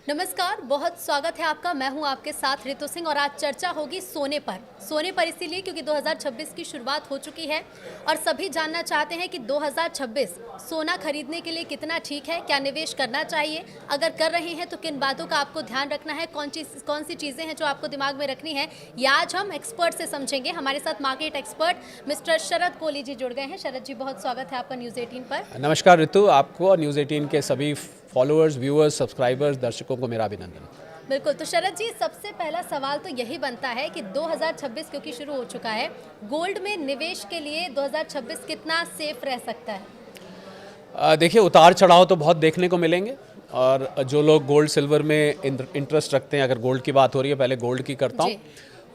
नमस्कार, बहुत स्वागत है आपका। मैं हूं आपके साथ ऋतु सिंह और आज चर्चा होगी सोने पर इसीलिए क्योंकि 2026 की शुरुआत हो चुकी है और सभी जानना चाहते हैं कि 2026 सोना खरीदने के लिए कितना ठीक है, क्या निवेश करना चाहिए, अगर कर रहे हैं तो किन बातों का आपको ध्यान रखना है, कौन सी चीज़ें हैं जो आपको दिमाग में रखनी है, ये आज हम एक्सपर्ट से समझेंगे। हमारे साथ मार्केट एक्सपर्ट मिस्टर शरद कोहली जी जुड़ गए हैं। शरद जी, बहुत स्वागत है आपका न्यूज़ 18 पर। नमस्कार ऋतु, आपको और न्यूज़ 18 के सभी फॉलोअर्स, व्यूअर्स, सब्सक्राइबर्स, दर्शकों को मेरा अभिनंदन। बिल्कुल, तो शरद जी, सबसे पहला सवाल तो यही बनता है कि 2026 क्योंकि शुरू हो चुका है, गोल्ड में निवेश के लिए 2026 कितना सेफ रह सकता है? देखिए, उतार चढ़ाव तो बहुत देखने को मिलेंगे और जो लोग गोल्ड सिल्वर में इंटरेस्ट रखते हैं, अगर गोल्ड की बात हो रही है, पहले गोल्ड की करता हूँ,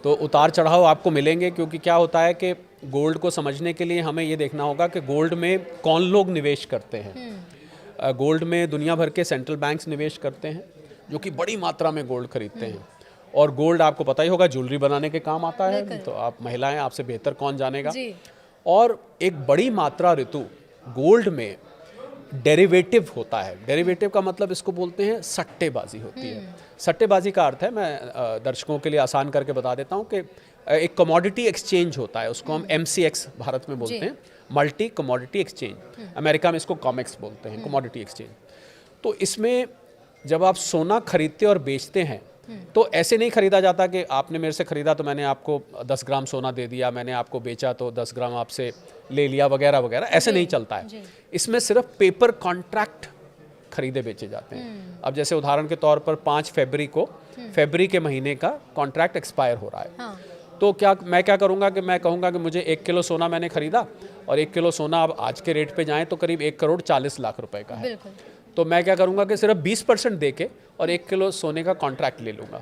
तो उतार चढ़ाव आपको मिलेंगे। क्योंकि क्या होता है कि गोल्ड को समझने के लिए हमें ये देखना होगा कि गोल्ड में कौन लोग निवेश करते हैं। गोल्ड में दुनिया भर के सेंट्रल बैंक्स निवेश करते हैं, जो कि बड़ी मात्रा में गोल्ड खरीदते हैं। और गोल्ड आपको पता ही होगा ज्वेलरी बनाने के काम आता है, तो आप महिलाएं, आपसे बेहतर कौन जानेगा। और एक बड़ी मात्रा ऋतु गोल्ड में डेरिवेटिव होता है। डेरिवेटिव का मतलब इसको बोलते हैं सट्टेबाजी होती है। सट्टेबाजी का अर्थ है, मैं दर्शकों के लिए आसान करके बता देता हूँ कि एक कमोडिटी एक्सचेंज होता है, उसको हम MCX भारत में बोलते हैं, मल्टी कमोडिटी एक्सचेंज। अमेरिका में इसको कॉमेक्स बोलते हैं, कमोडिटी एक्सचेंज। तो इसमें जब आप सोना खरीदते और बेचते हैं तो ऐसे नहीं खरीदा जाता कि आपने मेरे से खरीदा तो मैंने आपको 10 ग्राम सोना दे दिया, मैंने आपको बेचा तो 10 ग्राम आपसे ले लिया, वगैरह वगैरह। ऐसे नहीं चलता है। इसमें सिर्फ पेपर कॉन्ट्रैक्ट खरीदे बेचे जाते हैं। अब जैसे उदाहरण के तौर पर 5 फरवरी को, फरवरी के महीने का कॉन्ट्रैक्ट एक्सपायर हो रहा है। तो मैं क्या करूंगा कि मैं कहूंगा कि मुझे 1 किलो सोना मैंने खरीदा और 1 किलो सोना अब आज के रेट पे जाएं तो करीब 1,40,00,000 रुपए का है। तो मैं क्या करूंगा कि सिर्फ 20% दे के और 1 किलो सोने का कॉन्ट्रैक्ट ले लूंगा।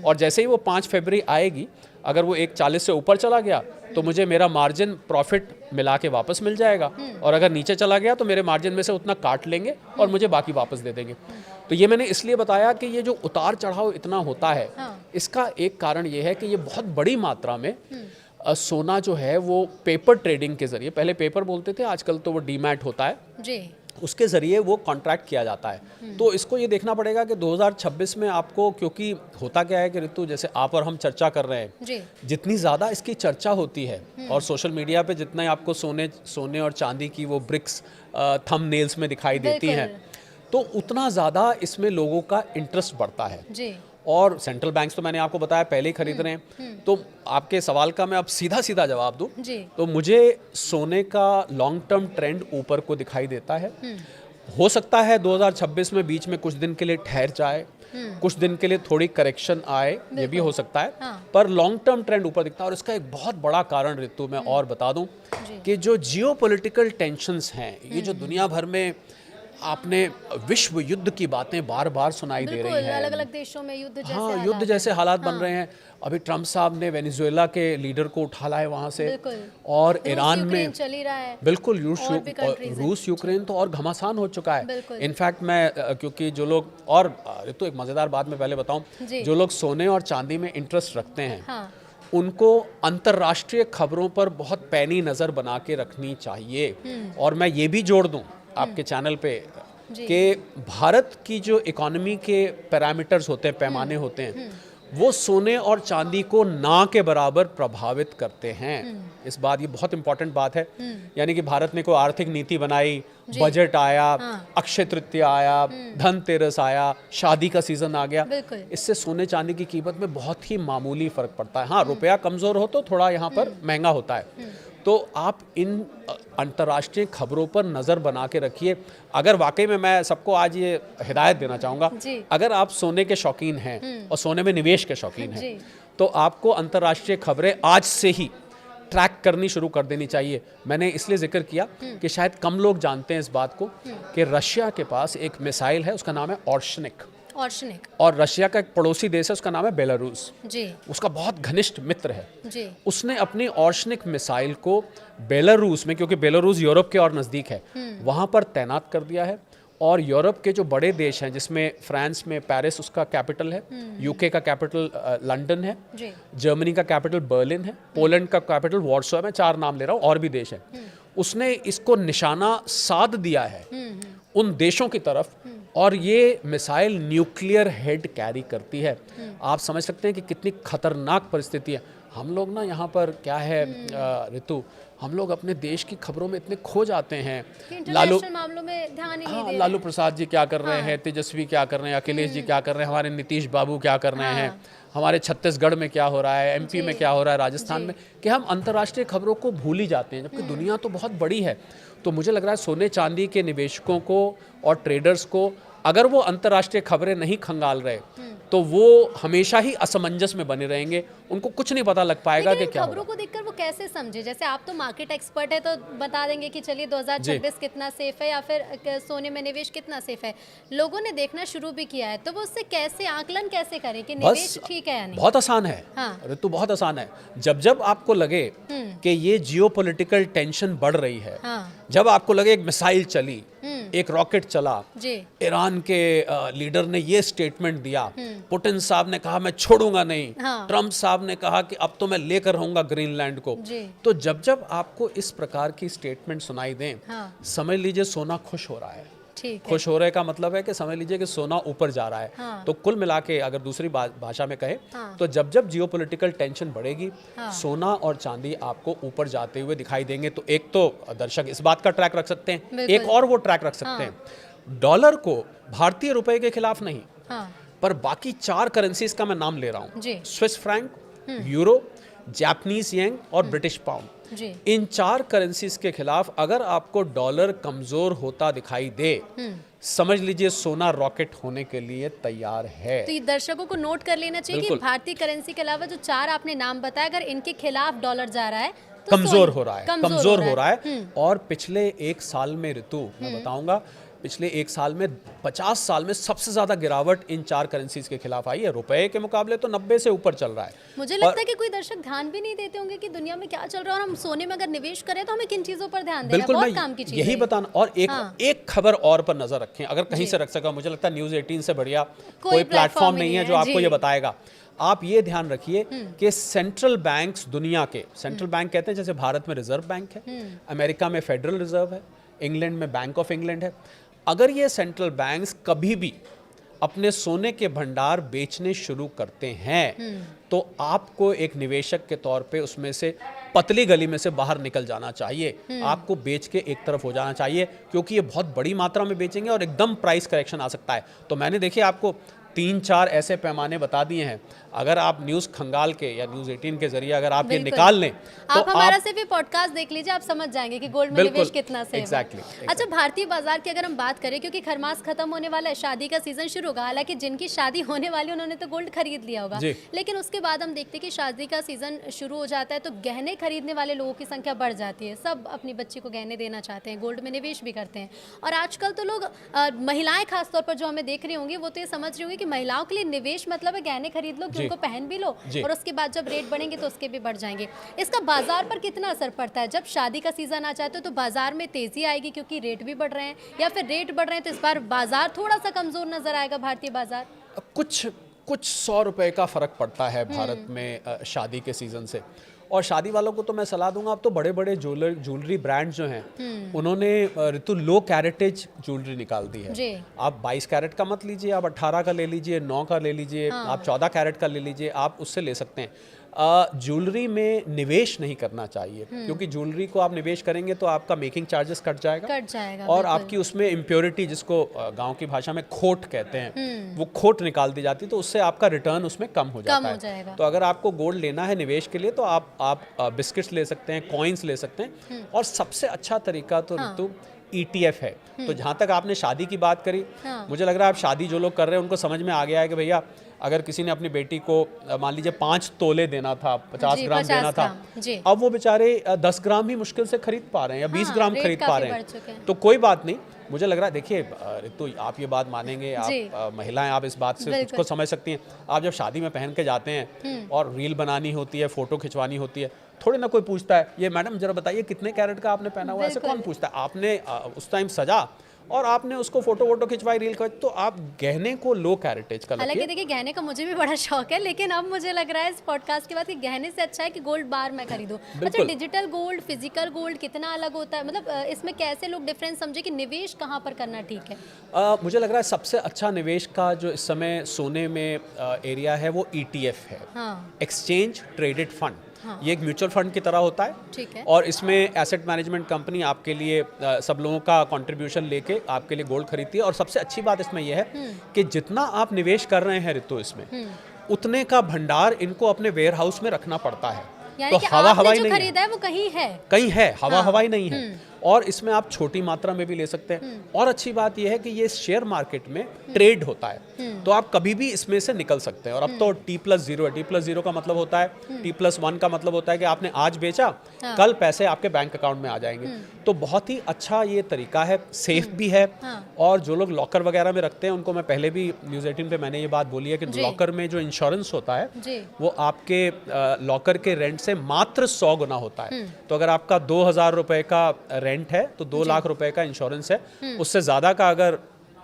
और जैसे ही वो 5 फरवरी आएगी, अगर वो 1,40 से ऊपर चला गया तो मुझे मेरा मार्जिन प्रॉफिट मिला के वापस मिल जाएगा, और अगर नीचे चला गया तो मेरे मार्जिन में से उतना काट लेंगे और मुझे बाकी वापस दे देंगे। तो ये मैंने इसलिए बताया कि ये जो उतार चढ़ाव इतना होता है, इसका एक कारण ये है कि ये बहुत बड़ी मात्रा में सोना जो है वो पेपर ट्रेडिंग के जरिए, पहले पेपर बोलते थे, आजकल तो वो डीमैट होता है, उसके ज़रिए वो कॉन्ट्रैक्ट किया जाता है। तो इसको ये देखना पड़ेगा कि 2026 में आपको, क्योंकि होता क्या है कि ऋतु, जैसे आप और हम चर्चा कर रहे हैं, जितनी ज़्यादा इसकी चर्चा होती है और सोशल मीडिया पे जितना आपको सोने और चांदी की वो ब्रिक्स थंबनेल्स में दिखाई देती हैं, तो उतना ज़्यादा इसमें लोगों का इंटरेस्ट बढ़ता है। और सेंट्रल बैंक्स तो मैंने आपको बताया पहले ही खरीद रहे हैं। तो आपके सवाल का मैं अब सीधा जवाब दूं तो मुझे सोने का लॉन्ग टर्म ट्रेंड ऊपर को दिखाई देता है। हो सकता है 2026 में बीच में कुछ दिन के लिए ठहर जाए, कुछ दिन के लिए थोड़ी करेक्शन आए, ये भी हो सकता है, पर लॉन्ग टर्म ट्रेंड ऊपर दिखता है। और इसका एक बहुत बड़ा कारण ऋतु मैं और बता दूं कि जो जियोपॉलिटिकल टेंशंस हैं, ये जो दुनिया भर में आपने विश्व युद्ध की बातें बार बार सुनाई दे रही हैं, अलग अलग देशों में युद्ध जैसे हालात बन रहे हैं। अभी ट्रम्प साहब ने वेनेजुएला के लीडर को उठा लाया वहां से, और ईरान में चल ही रहा है। बिल्कुल, रूस यूक्रेन तो और घमासान हो चुका है। इनफैक्ट मैं, क्योंकि जो लोग, और तो एक मजेदार बात मैं पहले बताऊं, जो लोग सोने और चांदी में इंटरेस्ट रखते हैं, उनको अंतर्राष्ट्रीय खबरों पर बहुत पैनी नजर बना के रखनी चाहिए। और मैं ये भी जोड़ दूं आपके चैनल पे कि भारत की जो इकोनॉमी के पैरामीटर्स होते हैं, पैमाने होते हैं, वो सोने और चांदी को ना के बराबर प्रभावित करते हैं। इस बात, ये बहुत इंपॉर्टेंट बात है। यानी कि भारत ने कोई आर्थिक नीति बनाई, बजट आया, अक्षय तृतीया आया, धनतेरस आया, शादी का सीजन आ गया, इससे सोने चांदी की कीमत में बहुत ही मामूली फर्क पड़ता है। हाँ, रुपया कमजोर हो तो थोड़ा यहाँ पर महंगा होता है। तो आप इन अंतर्राष्ट्रीय खबरों पर नज़र बना के रखिए। अगर वाकई में, मैं सबको आज ये हिदायत देना चाहूँगा, अगर आप सोने के शौकीन हैं और सोने में निवेश के शौकीन हैं, तो आपको अंतर्राष्ट्रीय खबरें आज से ही ट्रैक करनी शुरू कर देनी चाहिए। मैंने इसलिए जिक्र किया कि शायद कम लोग जानते हैं इस बात को कि रशिया के पास एक मिसाइल है, उसका नाम है ऑर्शनिक। और रशिया का एक पड़ोसी देश है, उसका नाम है बेलारूस। उसका बहुत घनिष्ठ मित्र है। उसने अपनी ऑर्शनिक मिसाइल को बेलारूस में, क्योंकि बेलारूस यूरोप के और नज़दीक है, वहाँ पर तैनात कर दिया है। और यूरोप के जो बड़े देश हैं, जिसमें फ्रांस में पेरिस उसका कैपिटल है, यूके का कैपिटल लंदन है, जर्मनी का कैपिटल बर्लिन है, पोलैंड का कैपिटल वॉर्सो है, मैं 4 नाम ले रहा हूँ, और भी देश हैं, उसने इसको निशाना साध दिया है उन देशों की तरफ और ये मिसाइल न्यूक्लियर हेड कैरी करती है। आप समझ सकते हैं कि कितनी खतरनाक परिस्थिति है। हम लोग ना यहाँ पर क्या है ऋतु, हम लोग अपने देश की खबरों में इतने खो जाते हैं। इंटरनेशनल मामलों में ध्यान ही नहीं दे रहे। लालू प्रसाद जी क्या कर रहे हैं, तेजस्वी क्या कर रहे हैं, अखिलेश जी क्या कर रहे हैं, हमारे नीतीश बाबू क्या कर रहे हैं, हमारे छत्तीसगढ़ में क्या हो रहा है, एमपी में क्या हो रहा है, राजस्थान में, कि हम अंतर्राष्ट्रीय खबरों को भूल ही जाते हैं, जबकि दुनिया तो बहुत बड़ी है। तो मुझे लग रहा है सोने चांदी के निवेशकों को और ट्रेडर्स को अगर वो अंतर्राष्ट्रीय खबरें नहीं खंगाल रहे तो वो हमेशा ही असमंजस में बने रहेंगे, उनको कुछ नहीं पता लग पाएगा कि क्या खबरों को देखकर वो कैसे समझे। जैसे आप तो मार्केट एक्सपर्ट है तो बता देंगे कि चलिए 2026 कितना सेफ है या फिर सोने में निवेश कितना सेफ है। लोगों ने देखना शुरू भी किया है तो वो उससे कैसे आकलन कैसे करें कि निवेश ठीक है या नहीं? बहुत आसान है ऋतु, बहुत आसान है। जब जब आपको लगे कि ये जियोपॉलिटिकल टेंशन बढ़ रही है, जब आपको लगे एक मिसाइल चली, एक रॉकेट चला, ईरान के लीडर ने ये स्टेटमेंट दिया, पुतिन साहब ने कहा मैं छोड़ूंगा नहीं, ट्रंप साहब ने कहा कि अब तो मैं लेकर रहूंगा ग्रीनलैंड को, तो जब जब आपको इस प्रकार की स्टेटमेंट सुनाई दें, समझ लीजिए सोना खुश हो रहा है। खुश हो रहे का मतलब है कि समझ लीजिए कि सोना ऊपर जा रहा है। तो कुल मिला के अगर दूसरी भाषा में कहे तो जब जब जियोपॉलिटिकल टेंशन बढ़ेगी, सोना और चांदी आपको ऊपर जाते हुए दिखाई देंगे। तो एक तो दर्शक इस बात का ट्रैक रख सकते हैं, एक और वो ट्रैक रख सकते हैं, डॉलर को भारतीय रुपए के खिलाफ नहीं, पर बाकी 4 करेंसीज का मैं नाम ले रहा हूँ, Swiss franc, euro, Japanese yen और ब्रिटिश पाउंड। इन 4 करेंसीज के खिलाफ अगर आपको डॉलर कमजोर होता दिखाई दे, समझ लीजिए सोना रॉकेट होने के लिए तैयार है। तो ये दर्शकों को नोट कर लेना चाहिए कि भारतीय करेंसी के अलावा जो 4 आपने नाम बताया, अगर इनके खिलाफ डॉलर जा रहा है तो कमजोर हो रहा है। और पिछले 1 साल में ऋतु मैं बताऊंगा, पिछले 1 साल में 50 साल में सबसे ज्यादा गिरावट इन 4 करेंसीज के खिलाफ आई है। रुपए के मुकाबले तो 90 से ऊपर चल रहा है। मुझे लगता है कि कोई दर्शक ध्यान भी नहीं देते होंगे कि दुनिया में क्या चल रहा है, और हम सोने में अगर निवेश करें तो हमें किन चीजों पर ध्यान देना है। बहुत काम की चीज यही बताना। और एक खबर और पर नजर रखें, अगर कहीं से रख सका, मुझे लगता है न्यूज़ 18 से बढ़िया कोई प्लेटफॉर्म नहीं है जो आपको ये बताएगा। आप ये ध्यान रखिए कि सेंट्रल बैंक्स दुनिया के, सेंट्रल बैंक कहते हैं जैसे भारत में रिजर्व बैंक है, अमेरिका में फेडरल रिजर्व है, इंग्लैंड में बैंक ऑफ इंग्लैंड है, अगर ये सेंट्रल बैंक्स कभी भी अपने सोने के भंडार बेचने शुरू करते हैं तो आपको एक निवेशक के तौर पे उसमें से पतली गली में से बाहर निकल जाना चाहिए। आपको बेच के एक तरफ हो जाना चाहिए, क्योंकि ये बहुत बड़ी मात्रा में बेचेंगे और एकदम प्राइस करेक्शन आ सकता है। तो मैंने देखिए आपको 3-4 ऐसे पैमाने बता दिए हैं। अगर आप न्यूज़ खंगाल के या न्यूज़ 18 के जरिए अगर आप ये निकाल लें तो आप हमारा सिर्फ पॉडकास्ट देख लीजिए, आप समझ जाएंगे कि गोल्ड में निवेश कितना सेफ है। अच्छा, भारतीय बाजार की अगर हम बात करें, क्योंकि खरमास खत्म होने वाला है, शादी का सीजन शुरू होगा। हालांकि जिनकी शादी होने वाली उन्होंने तो गोल्ड खरीद लिया होगा, लेकिन उसके बाद हम देखते हैं कि शादी का सीजन शुरू हो जाता है तो गहने खरीदने वाले लोगों की संख्या बढ़ जाती है। सब अपनी बच्ची को गहने देना चाहते हैं, गोल्ड में निवेश भी करते हैं। और आजकल तो लोग, महिलाएं खासतौर पर जो हमें देख रही होंगी, वो तो ये समझ रही होंगी कि महिलाओं के लिए निवेश मतलब है गहने खरीद लो कि उनको पहन भी लो, और उसके बाद जब रेट बढ़ेंगे तो उसके भी बढ़ जाएंगे। इसका बाजार पर कितना असर पड़ता है? जब शादी का सीजन आ जाता है तो बाजार में तेजी आएगी क्योंकि रेट भी बढ़ रहे हैं, या फिर रेट बढ़ रहे हैं तो इस बार बाजार थोड़ा सा कमजोर नजर आएगा भारतीय बाजार? कुछ 100 रुपए का फर्क पड़ता है भारत में शादी के सीजन से। और शादी वालों को तो मैं सलाह दूंगा, अब तो बड़े बड़े ज्वेलरी ब्रांड जो हैं उन्होंने ऋतु लो कैरेटेज ज्वेलरी निकाल दी है। आप 22 कैरेट का मत लीजिए, आप 18 का ले लीजिए, 9 का ले लीजिए, आप 14 कैरेट का ले लीजिए, आप उससे ले सकते हैं। ज्वेलरी में निवेश नहीं करना चाहिए, क्योंकि ज्वेलरी को आप निवेश करेंगे तो आपका मेकिंग चार्जेस कट जाएगा और आपकी उसमें इम्प्योरिटी, जिसको गांव की भाषा में खोट कहते हैं, वो खोट निकाल दी जाती है, तो उससे आपका रिटर्न उसमें कम हो जाता है। तो अगर आपको गोल्ड लेना है निवेश के लिए तो आप बिस्किट्स ले सकते हैं, कॉइन्स ले सकते हैं, और सबसे अच्छा तरीका तो ऋतु ETF है। तो जहाँ तक आपने शादी की बात करी, मुझे लग रहा है आप शादी जो लोग कर रहे हैं उनको समझ में आ गया है कि भैया अगर किसी ने अपनी बेटी को मान लीजिए 5 तोले देना था, 50 ग्राम देना था, अब वो बेचारे 10 ग्राम ही मुश्किल से खरीद पा रहे हैं या 20 ग्राम खरीद पा रहे हैं। तो कोई बात नहीं, मुझे लग रहा है, देखिए तो आप ये बात मानेंगे, आप महिलाएं, आप इस बात से कुछ को समझ सकती हैं। आप जब शादी में पहन के जाते हैं और रील बनानी होती है, फोटो खिंचवानी होती है, थोड़ी ना कोई पूछता है ये मैडम जरा बताइए कितने कैरेट का आपने पहना हुआ, ऐसे कौन पूछता है। आपने उस टाइम सजा और आपने उसको फोटो वोटो खिंचवाई, रील खिंचवाई, तो आप गहने को लो कैरेटेज का हालांकि रखिए। देखिए गहने का मुझे भी बड़ा शौक है, लेकिन अब मुझे लग रहा है इस पॉडकास्ट के बाद कि गहने से अच्छा है कि गोल्ड बार मैं खरीदूं। अच्छा, डिजिटल गोल्ड फिजिकल गोल्ड कितना अलग होता है, मतलब इसमें कैसे लोग डिफरेंस समझे कि निवेश कहाँ पर करना ठीक है? मुझे लग रहा है सबसे अच्छा निवेश का जो इस समय सोने में एरिया है वो ETF है, एक्सचेंज ट्रेडेड फंड। ये एक म्यूचुअल फंड की तरह होता है, ठीक है। और इसमें एसेट मैनेजमेंट कंपनी आपके लिए सब लोगों का कंट्रीब्यूशन लेके आपके लिए गोल्ड खरीदती है। और सबसे अच्छी बात इसमें यह है कि जितना आप निवेश कर रहे हैं ऋतु इसमें, उतने का भंडार इनको अपने वेयर हाउस में रखना पड़ता है। यानी कि हवा आपने हवाई जो नहीं खरीदा है वो कहीं है, हवा हवाई नहीं है। और इसमें आप छोटी मात्रा में भी ले सकते हैं। और अच्छी बात यह है कि ये शेयर मार्केट में ट्रेड होता है, तो आप कभी भी इसमें से निकल सकते हैं। और अब तो T+0 है। T+0 का मतलब होता है, T+1 का मतलब होता है कि आपने आज बेचा, कल पैसे आपके बैंक अकाउंट में आ जाएंगे। तो बहुत ही अच्छा ये तरीका है, सेफ भी है। और जो लोग लॉकर वगैरह में रखते हैं, उनको मैं पहले भी न्यूज़ 18 पे मैंने ये बात बोली है कि लॉकर में जो इंश्योरेंस होता है वो आपके लॉकर के रेंट से मात्र 100 गुना होता है। तो अगर आपका 2000 रुपए का रेंट है तो 2 लाख रुपए का इंश्योरेंस है। उससे ज़्यादा का अगर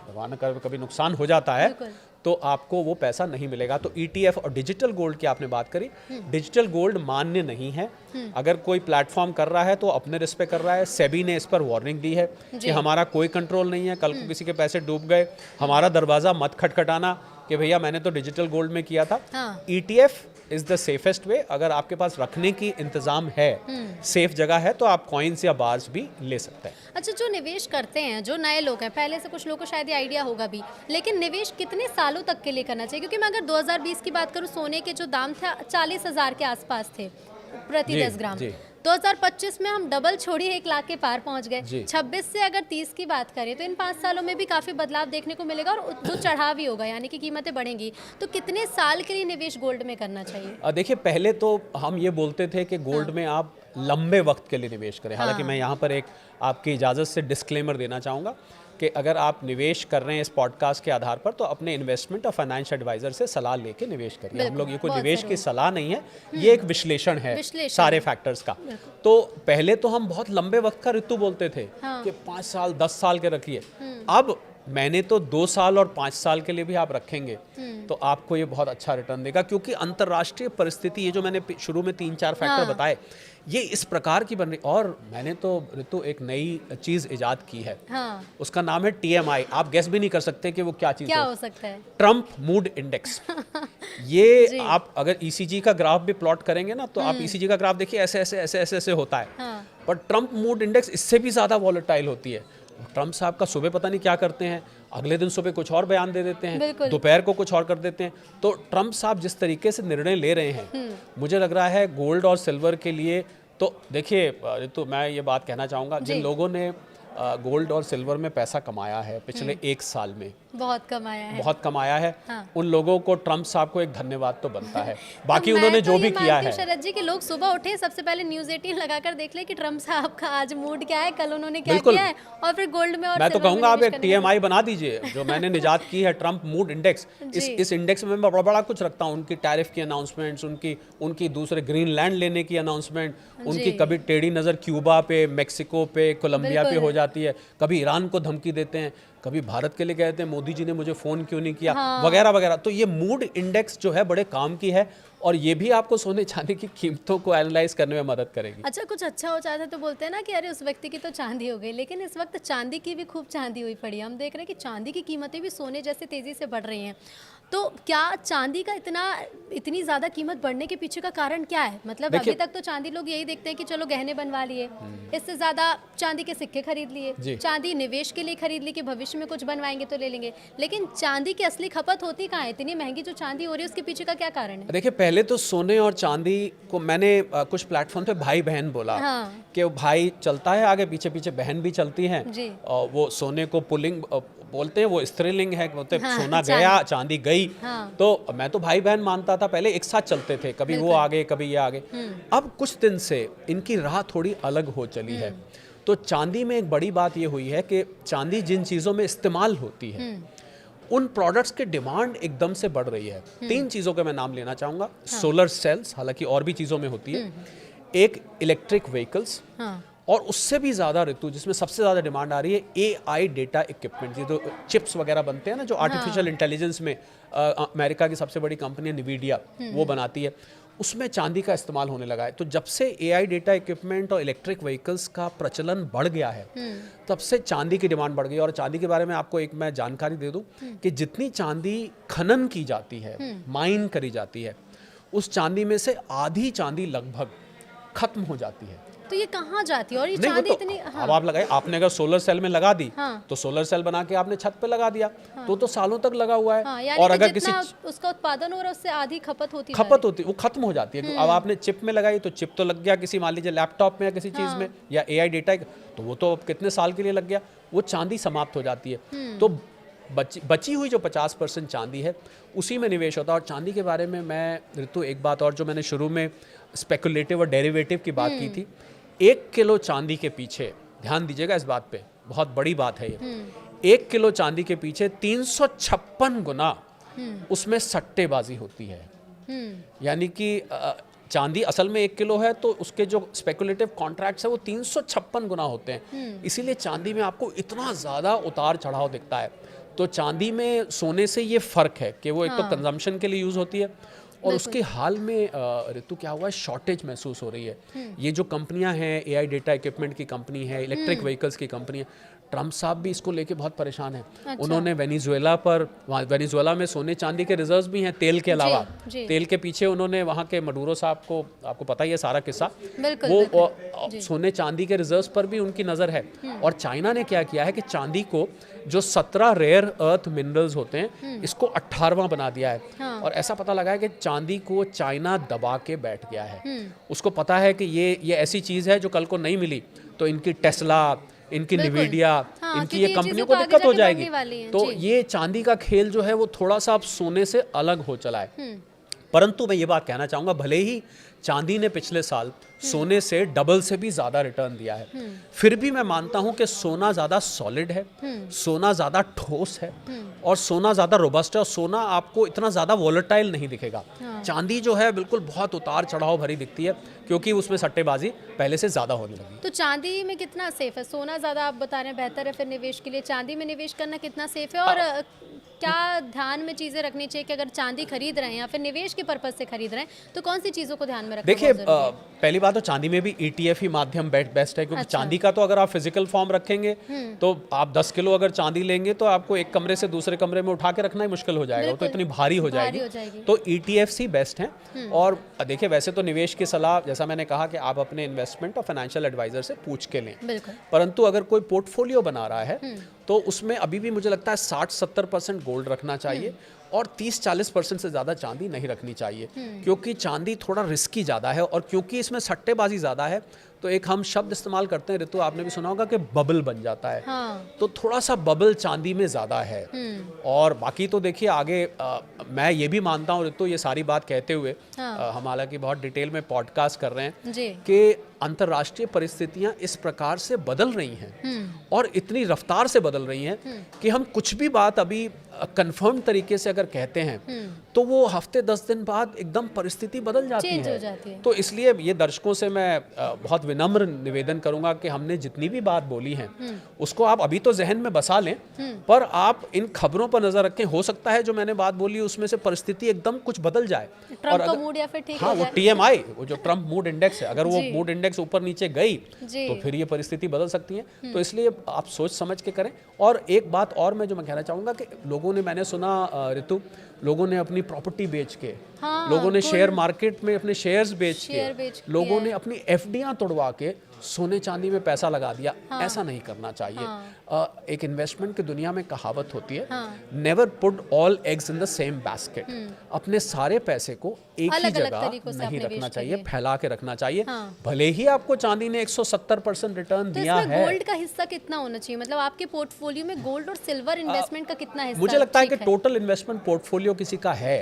भगवान न करे कभी नुकसान हो जाता है तो आपको वो पैसा नहीं मिलेगा। तो ETF और डिजिटल गोल्ड की आपने बात करी, डिजिटल गोल्ड मान्य नहीं है। अगर कोई प्लेटफॉर्म कर रहा है तो अपने रिस्क पे कर रहा है। सेबी ने इस पर वार्निंग दी है कि हमारा कोई कंट्रोल नहीं है, कल को किसी के पैसे डूब गए, हमारा दरवाज़ा मत खटखटाना कि भैया मैंने तो डिजिटल गोल्ड में किया था। ETF is the safest way. अगर आपके पास रखने की इंतज़ाम है, सेफ जगह है, तो आप कॉइन्स या बार्स भी ले सकते हैं। अच्छा, जो निवेश करते हैं, जो नए लोग हैं, पहले से कुछ लोगों को शायद ये आइडिया होगा भी, लेकिन निवेश कितने सालों तक के लिए करना चाहिए? क्योंकि मैं अगर 2020 की बात करूँ, सोने के जो दाम थे 40,000 के आसपास थे प्रति 10 ग्राम। 2025 में हम डबल छोड़िए 1 लाख के पार पहुंच गए। 26 से अगर 30 की बात करें तो इन 5 सालों में भी काफ़ी बदलाव देखने को मिलेगा और जो चढ़ाव भी होगा, यानी कि कीमतें बढ़ेंगी। तो कितने साल के लिए निवेश गोल्ड में करना चाहिए? देखिए, पहले तो हम ये बोलते थे कि गोल्ड में आप लंबे वक्त के लिए निवेश करें। हालांकि मैं यहाँ पर एक आपकी इजाज़त से डिस्क्लेमर देना चाहूँगा कि अगर आप निवेश कर रहे हैं इस पॉडकास्ट के आधार पर, तो अपने इन्वेस्टमेंट और फाइनेंशियल एडवाइजर से सलाह लेके निवेश करिए। हम लोग ये कोई निवेश की सलाह नहीं है, ये एक विश्लेषण है सारे फैक्टर्स का। तो पहले तो हम बहुत लंबे वक्त का ऋतु बोलते थे कि 5 साल 10 साल के रखिए। अब मैंने तो 2 साल और 5 साल के लिए भी आप रखेंगे तो आपको ये बहुत अच्छा रिटर्न देगा, क्योंकि अंतर्राष्ट्रीय परिस्थिति, ये जो मैंने शुरू में 3-4 फैक्टर बताए, ये इस प्रकार की बन रही। और मैंने तो ऋतु एक नई चीज इजाद की है, उसका नाम है TMI। आप गेस भी नहीं कर सकते कि वो क्या चीज हो सकता है। Trump mood index. ये आप अगर ECG का ग्राफ भी प्लॉट करेंगे ना, तो आप ECG का ग्राफ देखिए, ऐसे ऐसे ऐसे ऐसे ऐसे होता है। पर ट्रम्प मूड इंडेक्स इससे भी ज्यादा वॉलेटाइल होती है। ट्रम्प साहब का सुबह पता नहीं क्या करते हैं, अगले दिन सुबह कुछ और बयान दे देते हैं, दोपहर को कुछ और कर देते हैं। तो ट्रम्प साहब जिस तरीके से निर्णय ले रहे हैं, मुझे लग रहा है गोल्ड और सिल्वर के लिए तो देखिए, तो मैं ये बात कहना चाहूँगा, जिन लोगों ने गोल्ड और सिल्वर में पैसा कमाया है पिछले 1 साल में, बहुत कमाया है, उन लोगों को ट्रम्प साहब को एक धन्यवाद तो बनता है। बाकी उन्होंने जो भी किया है, शरद जी, के लोग सुबह उठे सबसे पहले न्यूज़ 18 लगाकर देख ले कि ट्रम्प साहब का आज मूड क्या है, कल उन्होंने क्या किया है, और फिर गोल्ड में और मैं तो कहूँगा आप एक TMI बना दीजिए, जो मैंने निजात की है, ट्रम्प मूड इंडेक्स। इस इंडेक्स में मैं बड़ा कुछ रखता हूँ, उनकी टैरिफ की अनाउंसमेंट्स, उनकी दूसरे ग्रीनलैंड लेने की अनाउंसमेंट, उनकी कभी टेढ़ी नज़र क्यूबा पे, मेक्सिको पे, कोलंबिया पे हो जाती है, कभी ईरान को धमकी देते हैं, कभी भारत के लिए कहते हैं मोदी जी ने मुझे फ़ोन क्यों नहीं किया, वगैरह वगैरह। तो ये मूड इंडेक्स जो है बड़े काम की है, और ये भी आपको सोने चांदी की कीमतों को एनालाइज करने में मदद करेगी। अच्छा, कुछ अच्छा हो जाता है तो बोलते हैं ना कि अरे उस व्यक्ति की तो चांदी हो गई, लेकिन इस वक्त चांदी की भी खूब चांदी हुई पड़ी है। हम देख रहे हैं कि चांदी की कीमतें भी सोने जैसे तेज़ी से बढ़ रही हैं। तो क्या चांदी का इतनी ज़्यादा कीमत बढ़ने के पीछे का कारण क्या है? मतलब अभी तक तो चांदी लोग यही देखते हैं कि चलो गहने बनवा लिए, इससे ज़्यादा चांदी के सिक्के खरीद लिए, चांदी निवेश के लिए खरीद ली कि भविष्य में कुछ बनवाएंगे तो ले लेंगे, लेकिन चांदी की असली खपत होती कहाँ है? इतनी महंगी जो चांदी हो रही है उसके पीछे का क्या कारण है? देखिए, पहले तो सोने और चांदी को मैंने कुछ प्लेटफॉर्म पे भाई बहन बोला कि भाई चलता है आगे, पीछे पीछे बहन भी चलती हैं, और वो सोने को पुलिंग बोलते हैं, वो स्त्रीलिंग है, बोलते सोना गया चांदी गई। तो मैं तो भाई बहन मानता था, पहले एक साथ चलते थे, कभी वो आगे कभी ये आगे। अब कुछ दिन से इनकी राह थोड़ी अलग हो चली है। तो चांदी में एक बड़ी बात ये हुई है कि चांदी जिन चीज़ों में इस्तेमाल होती है, उन प्रोडक्ट्स के डिमांड एकदम से बढ़ रही है। 3 चीज़ों के मैं नाम लेना चाहूँगा। सोलर सेल्स, हालांकि और भी चीज़ों में होती है, एक इलेक्ट्रिक व्हीकल्स, और उससे भी ज़्यादा ऋतु जिसमें सबसे ज़्यादा डिमांड आ रही है AI डेटा इक्विपमेंट, ये तो चिप्स वगैरह बनते हैं ना जो आर्टिफिशियल इंटेलिजेंस में अमेरिका की सबसे बड़ी कंपनी है NVIDIA वो बनाती है, उसमें चांदी का इस्तेमाल होने लगा है। तो जब से AI डेटा इक्विपमेंट और इलेक्ट्रिक व्हीकल्स का प्रचलन बढ़ गया है तब से चांदी की डिमांड बढ़ गई। और चांदी के बारे में आपको एक मैं जानकारी दे दूं कि जितनी चांदी खनन की जाती है, माइन करी जाती है, उस चांदी में से आधी चांदी लगभग खत्म हो जाती है। तो ये कहाँ जाती है और ये नहीं, वो चांदी तो इतनी? अब आप लगाए, आपने अगर सोलर सेल में लगा दी हाँ। तो सोलर सेल बना के आपने छत पे लगा दिया तो सालों तक लगा हुआ है। हाँ, यानी और कि अगर किसी जितना उसका उत्पादन हो रहा है उससे आधी खपत होती जा रही खपत होती वो खत्म हो जाती है। अब आपने चिप में लगाई तो चिप तो लग गया किसी मान लीजिए लैपटॉप में या किसी चीज़ में या AI डेटा, तो वो तो कितने साल के लिए लग गया, वो चांदी समाप्त हो जाती है। तो बची हुई जो 50% चांदी है उसी में निवेश होता है। और चांदी के बारे में मैं ऋतु एक बात और, जो मैंने शुरू में स्पेकुलेटिव और डेरिवेटिव की बात की थी, 1 किलो चांदी के पीछे, ध्यान दीजिएगा इस बात पे, बहुत बड़ी बात है ये, 1 किलो चांदी के पीछे 356 गुना उसमें सट्टेबाजी होती है। यानी कि चांदी असल में 1 किलो है तो उसके जो स्पेकुलेटिव कॉन्ट्रैक्ट्स है वो 356 गुना होते हैं। इसीलिए चांदी में आपको इतना ज़्यादा उतार चढ़ाव दिखता है। तो चांदी में सोने से ये फ़र्क है कि वो एक तो कंजम्पशन के लिए यूज़ होती है और उसके हाल में ऋतु क्या हुआ है, शॉर्टेज महसूस हो रही है। ये जो कंपनियां हैं, AI डेटा इक्विपमेंट की कंपनी है, इलेक्ट्रिक व्हीकल्स की कंपनी है, ट्रम्प साहब भी इसको लेके बहुत परेशान हैं। अच्छा। उन्होंने वेनेजुएला में सोने चांदी के रिजर्व्स भी हैं तेल के अलावा। तेल के पीछे उन्होंने वहाँ के मडूरो साहब को, आपको पता ही है सारा किस्सा, वो सोने चांदी के रिजर्व्स पर भी उनकी नज़र है। और चाइना ने क्या किया है कि चांदी को जो 17 रेयर अर्थ मिनरल्स होते हैं इसको 18वां बना दिया है। और ऐसा पता लगा है कि चांदी को चाइना दबा के बैठ गया है। उसको पता है कि ये ऐसी चीज़ है जो कल को नहीं मिली तो इनकी टेस्ला, इनकी NVIDIA, इनकी ये कंपनियों को दिक्कत हो जाएगी। तो ये चांदी का खेल जो है वो थोड़ा सा अब सोने से अलग हो चला है। परंतु मैं ये बात कहना चाहूँगा, भले ही चांदी ने पिछले साल सोने से डबल से भी ज़्यादा रिटर्न दिया है, फिर भी मैं मानता हूँ कि सोना ज़्यादा सॉलिड है, सोना ज़्यादा ठोस है और सोना ज़्यादा रोबस्ट है और सोना आपको इतना ज़्यादा वॉलेटाइल नहीं दिखेगा। चांदी जो है बिल्कुल बहुत उतार चढ़ाव भरी दिखती है क्योंकि उसमें सट्टेबाजी पहले से ज़्यादा होने लगी। तो चांदी में कितना सेफ है? सोना ज़्यादा आप बता रहे हैं बेहतर है फिर निवेश के लिए, चांदी में निवेश करना कितना सेफ है? और क्या ध्यान में चीज़ें रखनी चाहिए कि अगर चांदी खरीद रहे हैं या फिर निवेश के पर्पज़ से खरीद रहे हैं तो कौन सी चीज़ों को ध्यान में रखना? देखिए, पहली बात तो चांदी में भी ETF ही माध्यम बेस्ट है, क्योंकि अच्छा। चांदी का तो अगर आप फिजिकल फॉर्म रखेंगे तो आप 10 किलो अगर चांदी लेंगे तो आपको एक कमरे से दूसरे कमरे में उठा के रखना ही मुश्किल हो जाएगा, तो इतनी भारी हो जाएगी। तो ETFs ही बेस्ट हैं। और देखिए, वैसे तो निवेश की सलाह, जैसा मैंने कहा कि आप अपने इन्वेस्टमेंट और फाइनेंशियल एडवाइजर से पूछ के लें, परंतु अगर कोई पोर्टफोलियो बना रहा है तो उसमें अभी भी मुझे लगता है 60-70% गोल्ड रखना चाहिए और 30-40% से ज़्यादा चांदी नहीं रखनी चाहिए, क्योंकि चांदी थोड़ा रिस्की ज़्यादा है। और क्योंकि इसमें सट्टेबाजी ज़्यादा है तो एक हम शब्द इस्तेमाल करते हैं ऋतु, आपने भी सुना होगा कि बबल बन जाता है। तो थोड़ा सा बबल चांदी में ज़्यादा है। और बाकी तो देखिए आगे मैं ये भी मानता हूँ ऋतु, ये सारी बात कहते हुए हम हालांकि बहुत डिटेल में पॉडकास्ट कर रहे हैं कि अंतर्राष्ट्रीय परिस्थितियां इस प्रकार से बदल रही हैं और इतनी रफ्तार से बदल रही हैं कि हम कुछ भी बात अभी कंफर्म तरीके से अगर कहते हैं तो वो हफ्ते 10 दिन बाद एकदम परिस्थिति बदल जाती है। तो इसलिए ये दर्शकों से मैं बहुत विनम्र निवेदन करूंगा कि हमने जितनी भी बात बोली है उसको आप अभी तो जहन में बसा लें, पर आप इन खबरों पर नजर रखें। हो सकता है जो मैंने बात बोली उसमें से परिस्थिति एकदम कुछ बदल जाए। ट्रम्प का मूड या फिर ठीक हाँ, वो TMI, वो जो ट्रम्प मूड इंडेक्स है, अगर वो मूड इंडेक्स ऊपर नीचे गई तो फिर ये परिस्थिति बदल सकती है। तो इसलिए आप सोच समझ के करें। और एक बात और मैं जो मैं कहना चाहूँगा कि लोगों ने, मैंने सुना ऋतु, लोगों ने अपनी प्रॉपर्टी बेच के, लोगों ने शेयर मार्केट में अपने शेयर्स बेच के, लोगों ने अपनी FDयां तोड़वा के सोने चांदी में पैसा लगा दिया। ऐसा नहीं करना चाहिए। एक इन्वेस्टमेंट की दुनिया में कहावत होती है, never put all eggs in the same basket. अपने सारे पैसे को एक ही जगह नहीं रखना चाहिए, फैला के रखना चाहिए। भले ही आपको चांदी ने 170% रिटर्न दिया है। गोल्ड का हिस्सा कितना होना चाहिए? मतलब आपके पोर्टफोलियो में गोल्ड और सिल्वर इन्वेस्टमेंट का कितना हिस्सा? मुझे लगता है कि टोटल इन्वेस्टमेंट पोर्टफोलियो किसी का है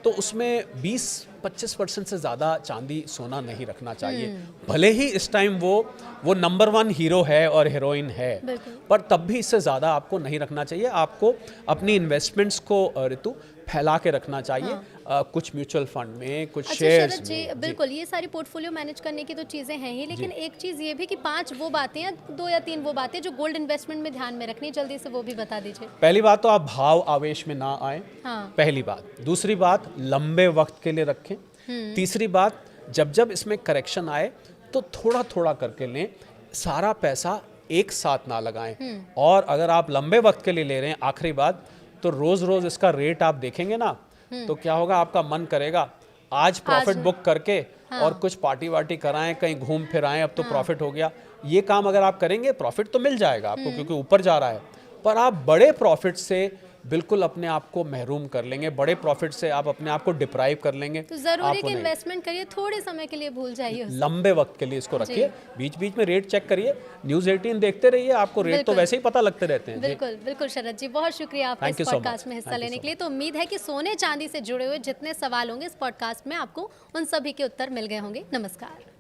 तो उसमें 20-25% से ज़्यादा चांदी सोना नहीं रखना चाहिए। भले ही इस टाइम वो नंबर 1 हीरो है और हीरोइन है, पर तब भी इससे ज़्यादा आपको नहीं रखना चाहिए। आपको अपनी इन्वेस्टमेंट्स को ऋतु फैला के रखना चाहिए। कुछ म्यूचुअल फंड में, कुछ अच्छा शेयर्स शरद जी, में। बिल्कुल ये सारी पोर्टफोलियो मैनेज करने की तो चीज़ें हैं ही, लेकिन एक चीज़ ये भी कि 5 वो बातें या 2 या 3 वो बातें जो गोल्ड इन्वेस्टमेंट में ध्यान में रखनी, जल्दी से वो भी बता दीजिए। पहली बात तो आप भाव आवेश में ना आए, हाँ। पहली बात। दूसरी बात, लंबे वक्त के लिए रखें। तीसरी बात, जब जब इसमें करेक्शन आए तो थोड़ा थोड़ा करके लें, सारा पैसा एक साथ ना लगाएं। और अगर आप लंबे वक्त के लिए ले रहे हैं, आखिरी बात, तो रोज रोज इसका रेट आप देखेंगे ना, तो क्या होगा, आपका मन करेगा आज प्रॉफिट बुक करके और कुछ पार्टी वार्टी कराएं, कहीं घूम फिर आएं, अब तो प्रॉफिट हो गया। ये काम अगर आप करेंगे, प्रॉफिट तो मिल जाएगा आपको क्योंकि ऊपर जा रहा है, पर आप बड़े प्रॉफिट से बिल्कुल अपने आप को महरूम कर लेंगे, बड़े प्रॉफिट से आप अपने आप को डिप्राइव कर लेंगे। तो जरूरी आप कि उन्हें इन्वेस्टमेंट करिए, थोड़े समय के लिए भूल जाइए उसे। लंबे वक्त के लिए इसको रखिए, बीच बीच में रेट चेक करिए, न्यूज़ 18 देखते रहिए, आपको रेट तो बिल्कुल। वैसे ही पता लगते रहते हैं। जी। बिल्कुल बिल्कुल शरद जी, बहुत शुक्रिया आपका Thank इस you so पॉडकास्ट much. में हिस्सा Thank you लेने so के लिए। तो उम्मीद है कि सोने चांदी से जुड़े हुए जितने सवाल होंगे इस पॉडकास्ट में आपको उन सभी के उत्तर मिल गए होंगे। नमस्कार।